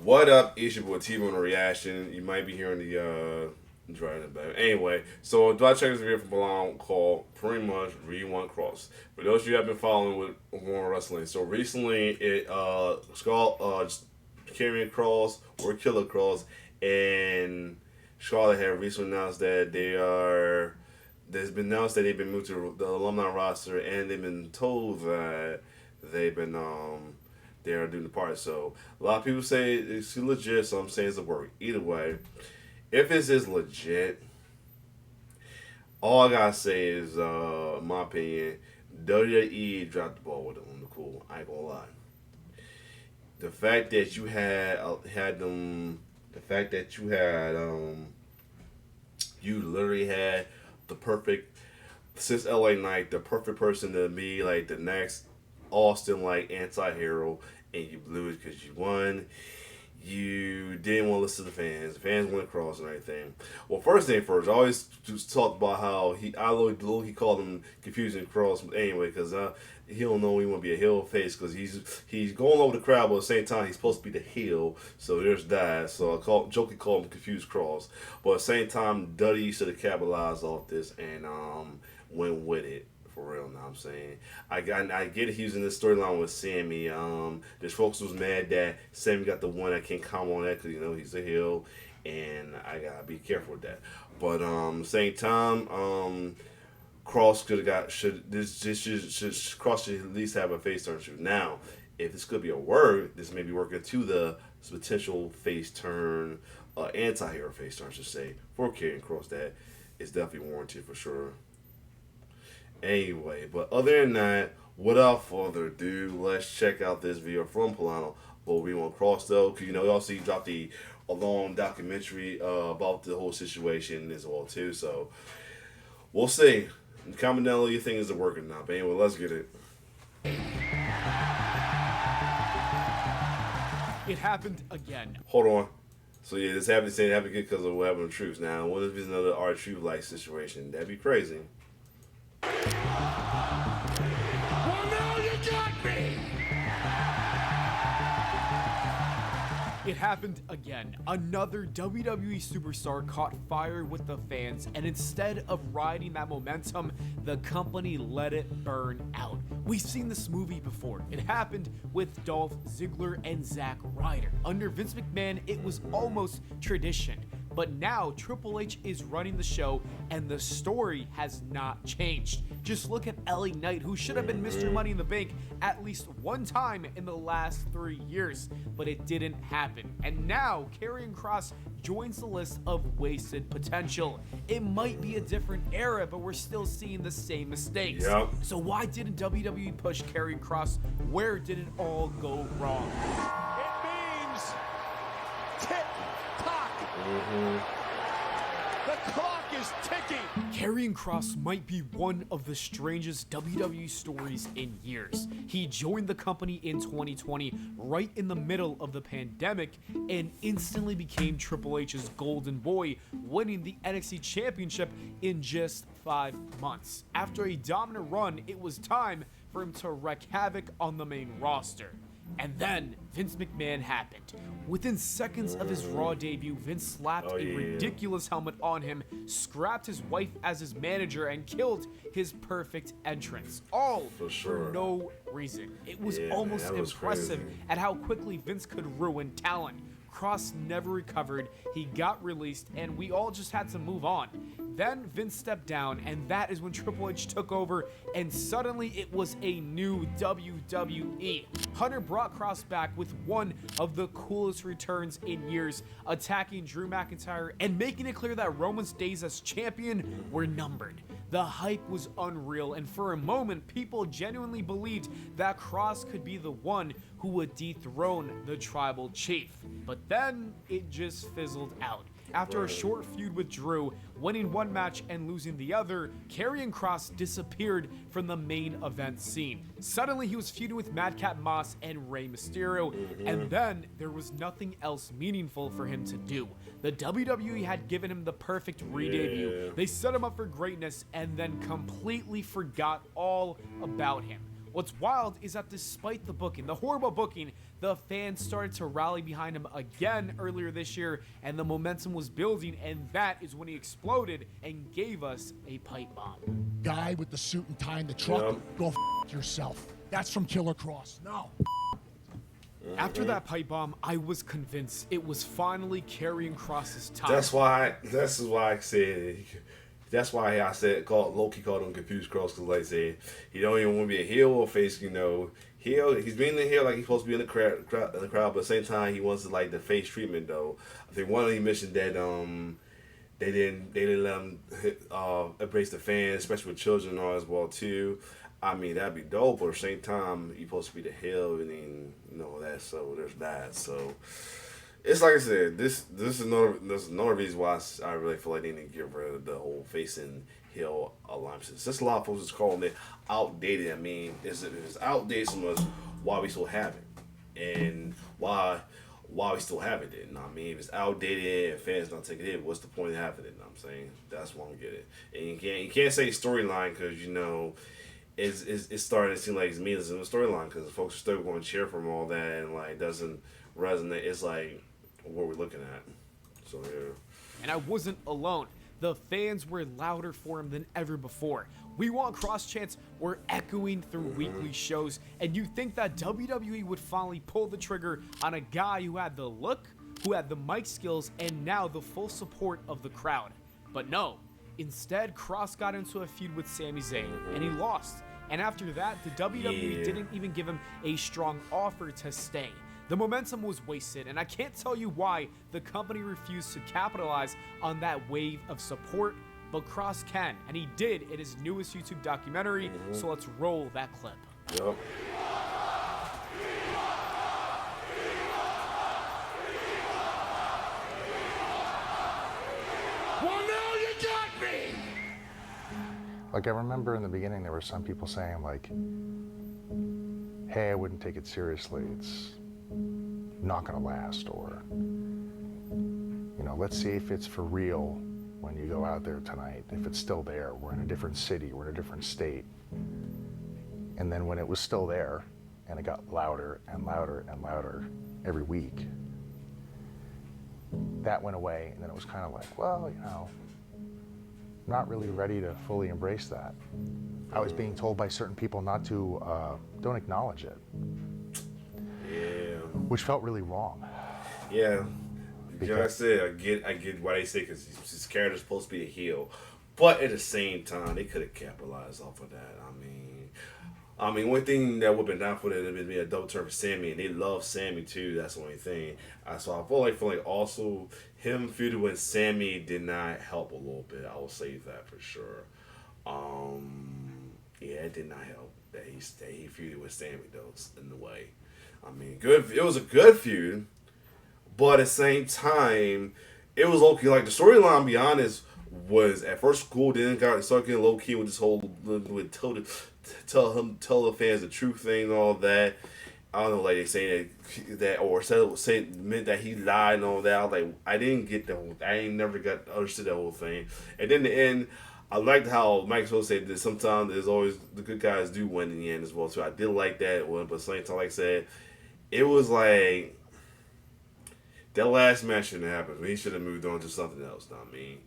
What up? It's your boy T on the reaction. You might be hearing the driving back. Anyway, so do I check this video from Pllana called pretty much Rewind Cross. For those of you who have been following with Warren Wrestling, so recently it Skull Karrion Cross or Killer Cross and Charlotte have recently announced that they are. There's been announced that they've been moved to the alumni roster, and they've been told that they've been they are doing the part. So a lot of people say it's legit. Some say it's a work. Either way, if this is legit, all I gotta say is, in my opinion, WWE dropped the ball with it on the cool. I ain't gonna lie. The fact that you had them, the fact that you literally had the perfect since LA Knight, the perfect person to be like the next Austin like anti-hero, and you blew it because you won. You didn't want to listen to the fans. The fans went across and everything. Well, first thing first, I always just talked about how he called him confusing cross anyway, because he don't know he want to be a heel face because he's going over the crowd, but at the same time he's supposed to be the heel. So there's that. So jokingly called him confused cross, but at the same time Duddy should have capitalized off this and went with it. For real, now I'm saying I get it. He was in this storyline with Sammy. There's folks was mad that Sammy got the one. I can't comment on that because he's a heel, and I gotta be careful with that. But same time, Cross could have got should Cross should at least have a face turn shoot. Now, if this could be a word, this may be working to the potential face turn, anti-hero face turn, I should say, for Karrion Cross. That is definitely warranted for sure. Anyway, but other than that, without further ado, let's check out this video from Pllana. But we won't cross though, because also he dropped a long documentary about the whole situation as well too. So we'll see. Comment down below you think is it working now. But anyway, let's get it. It happened again. Hold on. So yeah, this happened because of what happened to Truth. Now, what if it's another R-Truth like situation? That'd be crazy. Well, now you got me! It happened again. Another WWE superstar caught fire with the fans, and instead of riding that momentum, the company let it burn out. We've seen this movie before. It happened with Dolph Ziggler and Zack Ryder. Under Vince McMahon, it was almost tradition. But now Triple H is running the show and the story has not changed. Just look at LA Knight, who should have been Mr. Money in the Bank at least one time in the last 3 years, but it didn't happen. And now Karrion Kross joins the list of wasted potential. It might be a different era, but we're still seeing the same mistakes. Yep. So why didn't WWE push Karrion Kross? Where did it all go wrong? It means tick-tock. The clock is ticking. Karrion Kross might be one of the strangest WWE stories in years. He joined the company in 2020, right in the middle of the pandemic, and instantly became Triple H's golden boy, winning the NXT Championship in just 5 months. After a dominant run, it was time for him to wreak havoc on the main roster. And then Vince McMahon happened. Within seconds of his Raw debut, Vince slapped a ridiculous helmet on him, scrapped his wife as his manager, and killed his perfect entrance. All for no reason. It was almost impressive at how quickly Vince could ruin talent. Kross never recovered, he got released, and we all just had to move on. Then Vince stepped down, and that is when Triple H took over, and suddenly it was a new WWE. Hunter brought Kross back with one of the coolest returns in years, attacking Drew McIntyre and making it clear that Roman's days as champion were numbered. The hype was unreal, and for a moment, people genuinely believed that Kross could be the one who would dethrone the tribal chief. But then it just fizzled out. After a short feud with Drew, winning one match and losing the other, Karrion Kross disappeared from the main event scene. Suddenly, he was feuding with Madcap Moss and Rey Mysterio, and then there was nothing else meaningful for him to do. The WWE had given him the perfect re-debut. They set him up for greatness and then completely forgot all about him. What's wild is that despite the booking, the horrible booking, the fans started to rally behind him again earlier this year, and the momentum was building, and that is when he exploded and gave us a pipe bomb. Guy with the suit and tie in the truck, go yourself. That's from Killer Cross. No. After that pipe bomb, I was convinced it was finally carrying Cross's time. That's why I said. That's why I said Loki called him Confused Cross, because like I said, he don't even want to be a heel or face. Heel. He's being the heel like he's supposed to be in the crowd, but at the same time he wants to like the face treatment though. I think one of them mentioned that they didn't let him embrace the fans, especially with children and all as well too. I mean, that'd be dope, but at the same time, you're supposed to be the heel, and then, that, so there's that. So, it's like I said, this is another reason why I really feel like they need to get rid of the whole face and heel alliances. Just a lot of folks is calling it outdated. I mean, if it's outdated so much, why we still have it? And why we still have it then? I mean, if it's outdated and fans don't take it in, what's the point of having it? I'm saying? That's why I don't get it. And you can't say storyline because, it's starting to seem like it's meaningless in the storyline because folks are still going to cheer from all that and like doesn't resonate. It's like what we're looking at. So yeah. And I wasn't alone. The fans were louder for him than ever before. We Want Cross chants were echoing through weekly shows, and you'd think that WWE would finally pull the trigger on a guy who had the look, who had the mic skills, and now the full support of the crowd. But no. Instead, Cross got into a feud with Sami Zayn, and he lost. And after that, the WWE didn't even give him a strong offer to stay. The momentum was wasted, and I can't tell you why the company refused to capitalize on that wave of support, but Cross can, and he did in his newest YouTube documentary, so let's roll that clip. Yep. Like, I remember in the beginning there were some people saying, like, hey, I wouldn't take it seriously. It's not going to last. Or, let's see if it's for real when you go out there tonight. If it's still there, we're in a different city, we're in a different state. And then when it was still there, and it got louder and louder and louder every week, that went away. And then it was kind of like, well, not really ready to fully embrace that. I was being told by certain people not to, don't acknowledge it. Yeah. Which felt really wrong. Yeah. Like I said, I get why they say because his character's supposed to be a heel. But at the same time, they could have capitalized off of that. I mean, one thing that would have been down for them would be a double turn for Sammy, and they love Sammy too. That's the only thing. So I feel like also him feuding with Sammy did not help a little bit. I will say that for sure. Yeah, it did not help that he feuded with Sammy though in a way. I mean, good. It was a good feud, but at the same time, it was low key. Like the storyline, to be honest, was at first cool. Then started getting low key with this whole with tell the fans the truth thing and all that. I don't know, like they say that or say meant that he lied and all that. I was like, I didn't get the whole. I ain't never got understood that whole thing. And then the end, I liked how Mike Snow said that sometimes there's always the good guys do win in the end as well too. I did like that one, but at the same time, like I said, it was like that last match shouldn't have happened. He should have moved on to something else. I mean,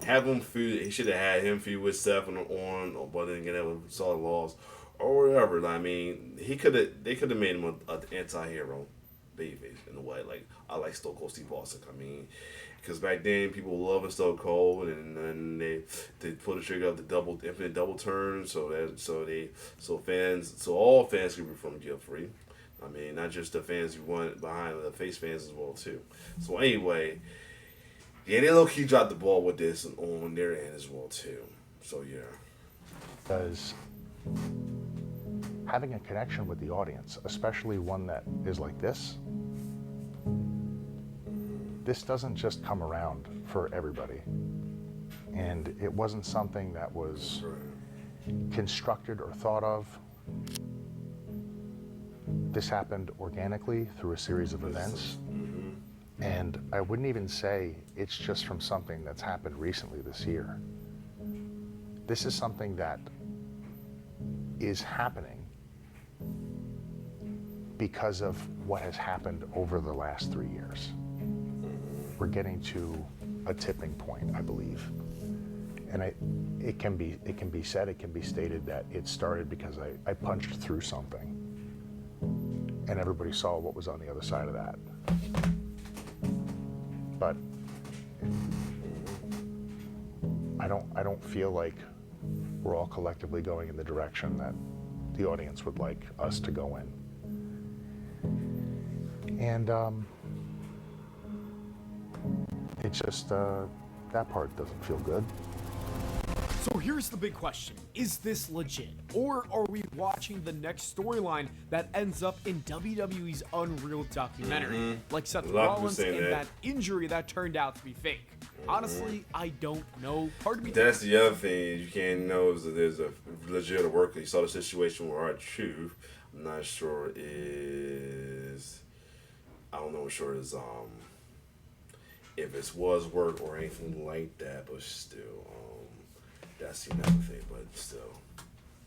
have him feud. He should have had him feud with Steph on, but then again, that was solid loss or whatever. I mean, they could have made him an anti-hero, babyface in a way. Like I like Stone Cold Steve Austin. I mean, because back then people were loving Stone Cold, and then they pulled the trigger of the infinite double turn, so all fans could be from guilt free. I mean, not just the fans who went behind the face fans as well too. So anyway, yeah, they low key dropped the ball with this on their end as well too. So yeah, Because having a connection with the audience, especially one that is like this doesn't just come around for everybody. And it wasn't something that was constructed or thought of. This happened organically through a series of events. And I wouldn't even say it's just from something that's happened recently this year. This is something that is happening because of what has happened over the last 3 years. We're getting to a tipping point, I believe. And it can be said, it can be stated that it started because I punched through something, and everybody saw what was on the other side of that. But I don't feel like we're all collectively going in the direction that the audience would like us to go in. And it's just that part doesn't feel good. So here's the big question. Is this legit? Or are we watching the next storyline that ends up in WWE's Unreal documentary? Like Seth Rollins and that injury that turned out to be fake. Honestly, I don't know. Part of me That's the other thing you can't know is that there's a legit worker. You saw the situation with R-Truth. I'm not sure is... I don't know for sure is if it was work or anything like that, but still, that's another thing, but still.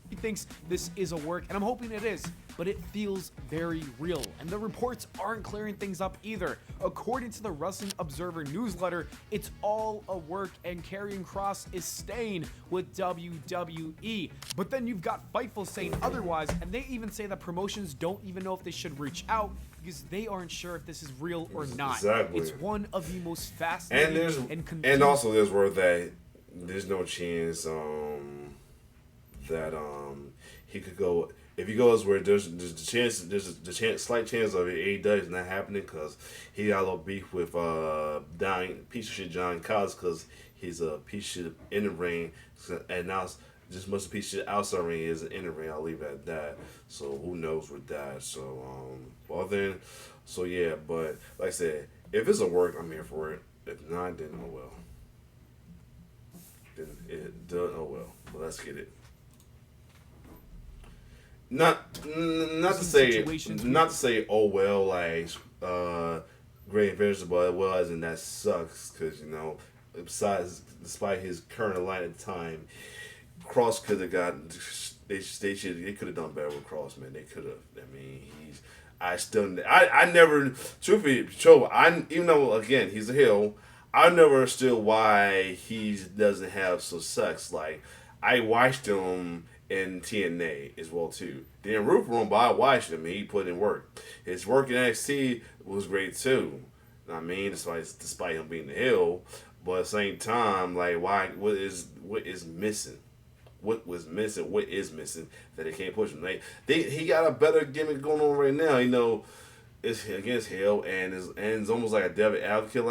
He thinks this is a work, and I'm hoping it is, but it feels very real. And the reports aren't clearing things up either. According to the Wrestling Observer newsletter, it's all a work, and Karrion Kross is staying with WWE. But then you've got Fightful saying otherwise, and they even say that promotions don't even know if they should reach out because they aren't sure if this is real or not. Exactly. It's one of the most fascinating and also there's word that there's no chance that he could go. If he goes where there's slight chance of it, AEW is not happening because he got a little beef with piece of shit John Collins because he's a piece of shit in the ring, and now it's just much a piece of shit outside the ring is in the ring. I'll leave it at that. So who knows with that? So yeah. But like I said, if it's a work, I'm here for it. If not, then oh well. Then it does. Oh well. Well, let's get it. Not to say oh well, like great adventure, but well as in that sucks because despite his current line at the time, Cross could have gotten they could have done better with Cross, man. They could have. I mean, I never truthfully even though again he's a heel, I never understood why he doesn't have success. Like I watched him in TNA as well too. Didn't root for him, but I watched him. He put in work. His work in NXT was great too. I mean, despite him being the heel, but at the same time, like why? What is missing? What was missing? What is missing that they can't push him? Like he got a better gimmick going on right now. It's against heel and it's almost like a devil advocate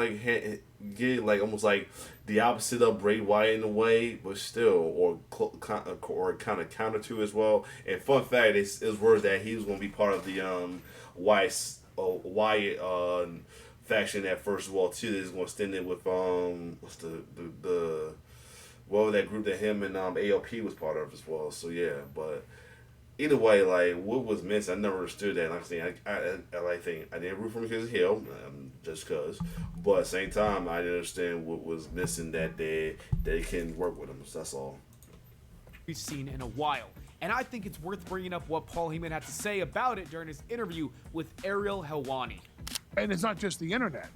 like almost like the opposite of Bray Wyatt in a way, but still, or kind of counter to as well. And fun fact is word that he was going to be part of the Wyatt faction at first of all too. He's going to stand in with what's the that group that him and ALP was part of as well. So yeah, but either way, like what was missing, I never understood that. Like I'm saying, I didn't root for him because of heel, just cause. But at the same time, I didn't understand what was missing that they can work with him. So that's all. We've seen in a while. And I think it's worth bringing up what Paul Heyman had to say about it during his interview with Ariel Helwani. And it's not just the internet.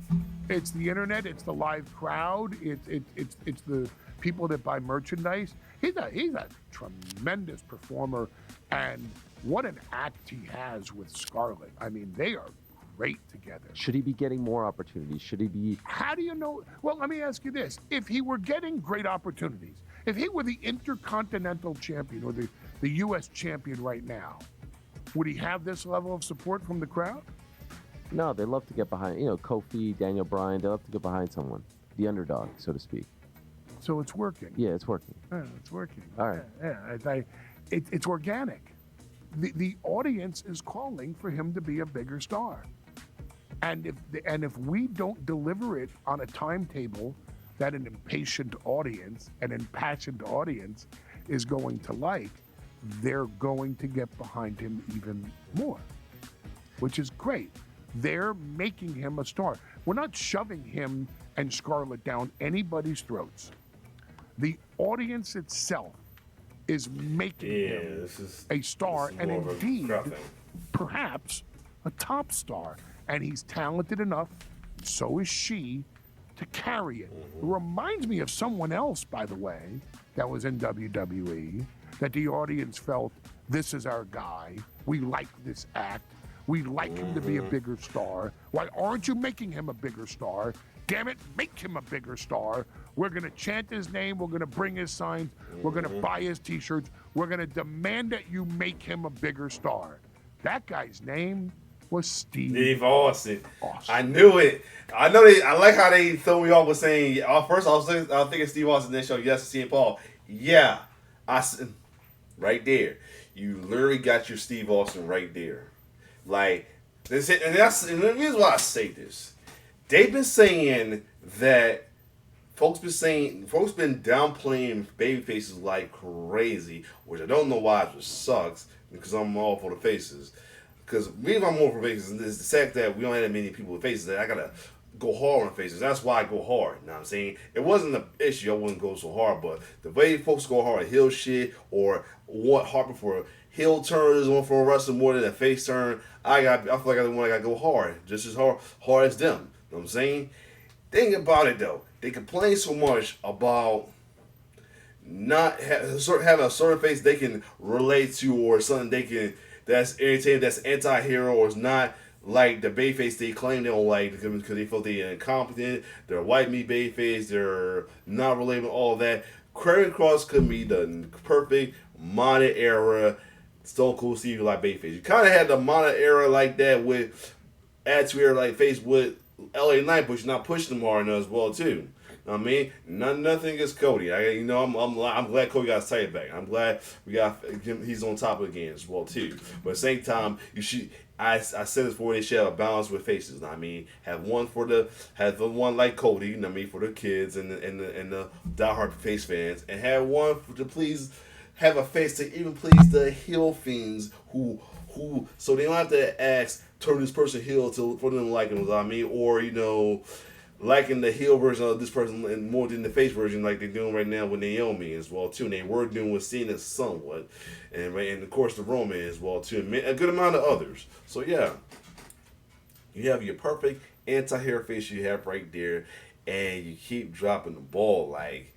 It's the internet. It's the live crowd. It's the people that buy merchandise. He's a tremendous performer, and what an act he has with Scarlett. I mean, they are great together. Should he be getting more opportunities? Should he be? How do you know? Well, let me ask you this: if he were getting great opportunities, if he were the Intercontinental Champion or the U.S. Champion right now, would he have this level of support from the crowd? No, they love to get behind, Kofi, Daniel Bryan, they love to get behind someone, the underdog, so to speak. So it's working. Yeah, it's working. Yeah, it's working. All right. Yeah, it's organic. The audience is calling for him to be a bigger star. And if we don't deliver it on a timetable that an impatient audience, an impassioned audience is going to like, they're going to get behind him even more, which is great. They're making him a star. We're not shoving him and Scarlett down anybody's throats. The audience itself is making him a star, and indeed, perhaps a top star. And he's talented enough, so is she, to carry it. It reminds me of someone else, by the way, that was in WWE, that the audience felt, this is our guy. We like this act. We like him to be a bigger star. Why aren't you making him a bigger star? Damn it, make him a bigger star. We're going to chant his name. We're going to bring his signs. We're going to buy his t-shirts. We're going to demand that you make him a bigger star. That guy's name was Steve Austin. I knew it. I know they. I like how they throw me off with saying. First, I was thinking Steve Austin. Then show yes, CM Paul. Yeah, right there. You literally got your Steve Austin right there. Like this, and the reason why I say this. They've been saying that folks been downplaying baby faces like crazy, which I don't know why. It just sucks because I'm all for the faces. Because the reason I'm more for faces is the fact that we don't have that many people with faces that I gotta go hard on faces. That's why I go hard. You know what I'm saying? It wasn't an issue. I wouldn't go so hard, but the way folks go hard at heel shit or want hard for heel turns on for a wrestler more than a face turn, I feel like I gotta go hard, just as hard as them. You know what I'm saying? Think about it though. They complain so much about not having a certain face they can relate to or something they can that's irritating, that's anti-hero, or is not like the Bayface they claim they don't like because they feel they're incompetent, they're white meat Bayface, they're not related, all that. Karrion Kross could be the perfect modern era Stone Cold Steve like Bayface. You kind of had the modern era like that with Attitude Era like face with LA Knight, but you're not pushing them hard enough as well too. I mean, nothing against Cody. I'm glad Cody got his title back. I'm glad we got him. He's on top again as well too. But at the same time, you should. I said this before. They should have a balance with faces. I mean, have the one like Cody. You know what I mean, for the kids and the diehard face fans, and have one to please have a face to even please the heel fiends who so they don't have to ask turn this person heel for them to like him. You know what I mean, or liking the heel version of this person and more than the face version like they're doing right now with Naomi as well too. And they were doing with Cena somewhat. And of course the Roman as well too. And a good amount of others. So yeah. You have your perfect anti-hero face you have right there and you keep dropping the ball. Like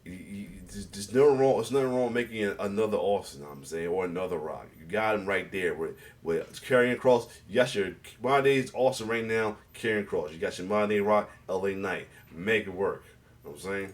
there's nothing wrong. It's nothing wrong making another Austin, you know what I'm saying, or another Rock. You got him right there with Karrion Kross. You got your modern day Austin right now, Karrion Kross. You got your modern day Rock, LA Knight. Make it work. You know what I'm saying?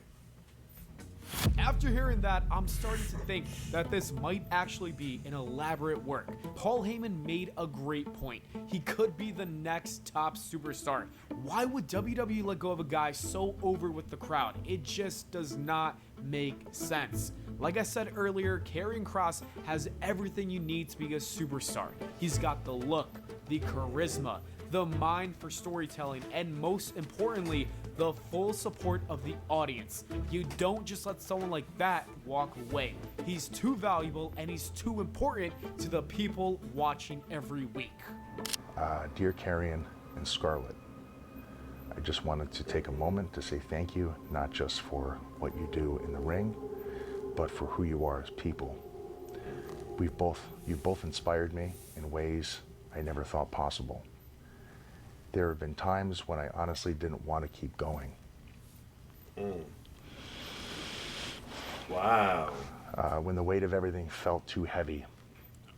After hearing that, I'm starting to think that this might actually be an elaborate work. Paul Heyman made a great point. He could be the next top superstar. Why would WWE let go of a guy so over with the crowd? It just does not make sense. Like I said earlier, Karrion Kross has everything you need to be a superstar. He's got the look, the charisma, the mind for storytelling, and most importantly, the full support of the audience. You don't just let someone like that walk away. He's too valuable and he's too important to the people watching every week. Dear Karrion and Scarlett, I just wanted to take a moment to say thank you, not just for what you do in the ring, but for who you are as people. You've both inspired me in ways I never thought possible. There have been times when I honestly didn't want to keep going. Wow. When the weight of everything felt too heavy,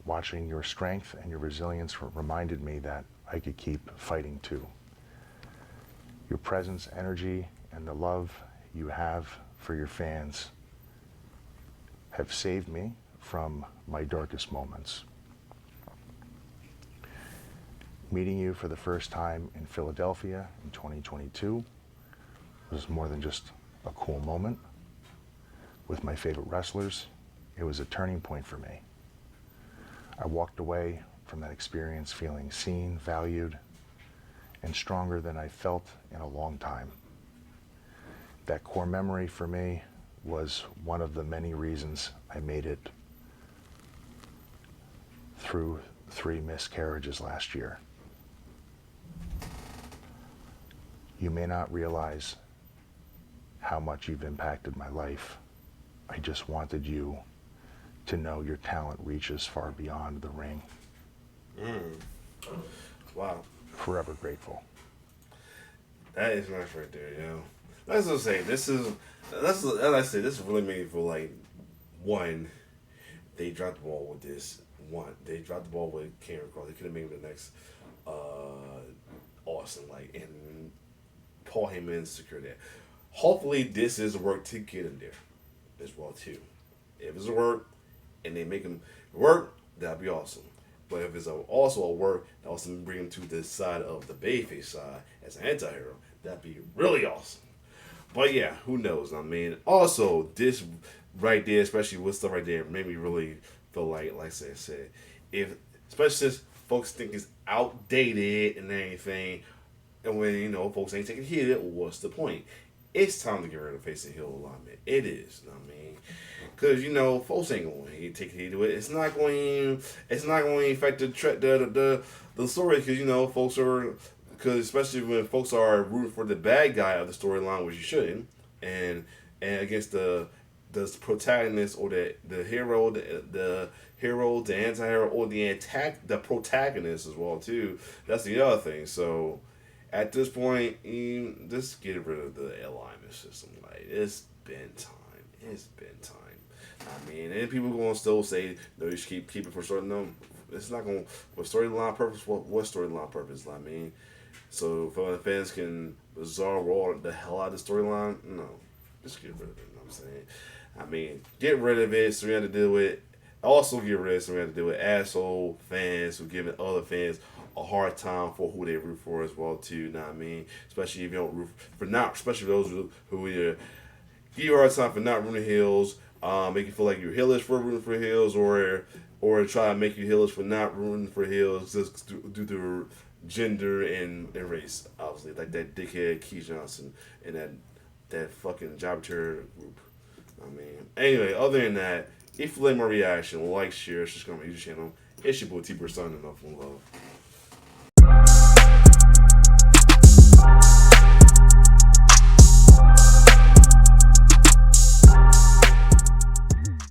watching your strength and your resilience reminded me that I could keep fighting too. Your presence, energy, and the love you have for your fans have saved me from my darkest moments. Meeting you for the first time in Philadelphia in 2022 was more than just a cool moment. With my favorite wrestlers, it was a turning point for me. I walked away from that experience feeling seen, valued, and stronger than I felt in a long time. That core memory for me was one of the many reasons I made it through 3 miscarriages last year. You may not realize how much you've impacted my life. I just wanted you to know your talent reaches far beyond the ring. Wow. Forever grateful. That is nice right there, yo. Let's just say this is. As I said, this really made me feel like one. They dropped the ball with this. One, they dropped the ball with Cameron Cross. They could have made him the next Austin, like, and Paul Heyman secured that. Hopefully, this is a work to get him there as well too. If it's a work and they make him work, that'd be awesome. But if it's also a work that also bring him to the side of the Bayface side as an anti-hero, that'd be really awesome. But yeah, who knows? I mean, also this right there, especially with stuff right there, made me really feel like I said, if especially since folks think it's outdated and everything, and when folks ain't taking heed, what's the point? It's time to get rid of face and heel alignment. It is, you know what I mean? Because folks ain't going to take heed to it. It's not going to affect the story because folks are. Because especially when folks are rooting for the bad guy of the storyline, which you shouldn't, and against the protagonist or the hero, the hero, the anti-hero, or the protagonist as well too. That's the other thing. So at this point, just get rid of the alignment system. Like, it's been time. It's been time. I mean, and people gonna still say no, you should keep it for certain. No, it's not gonna for storyline purpose. What storyline purpose? I mean. So if fans can bizarre roll the hell out of the storyline, no, just get rid of it. You know what I'm saying? I mean, get rid of it so we have to deal with. Also, get rid of it so we have to deal with asshole fans who giving other fans a hard time for who they root for as well too. You know what I mean? Especially if you don't root for not, especially those who either give you a hard time for not rooting heels, make you feel like you're heelish for rooting for heels, or try to make you heelish for not rooting for heels just due to gender and race, obviously, like that dickhead Keith Johnson and that fucking jobber group. I mean, anyway, other than that, if you like my reaction, like, share, subscribe to my YouTube channel. It's your boy T-Bird signing off. One love.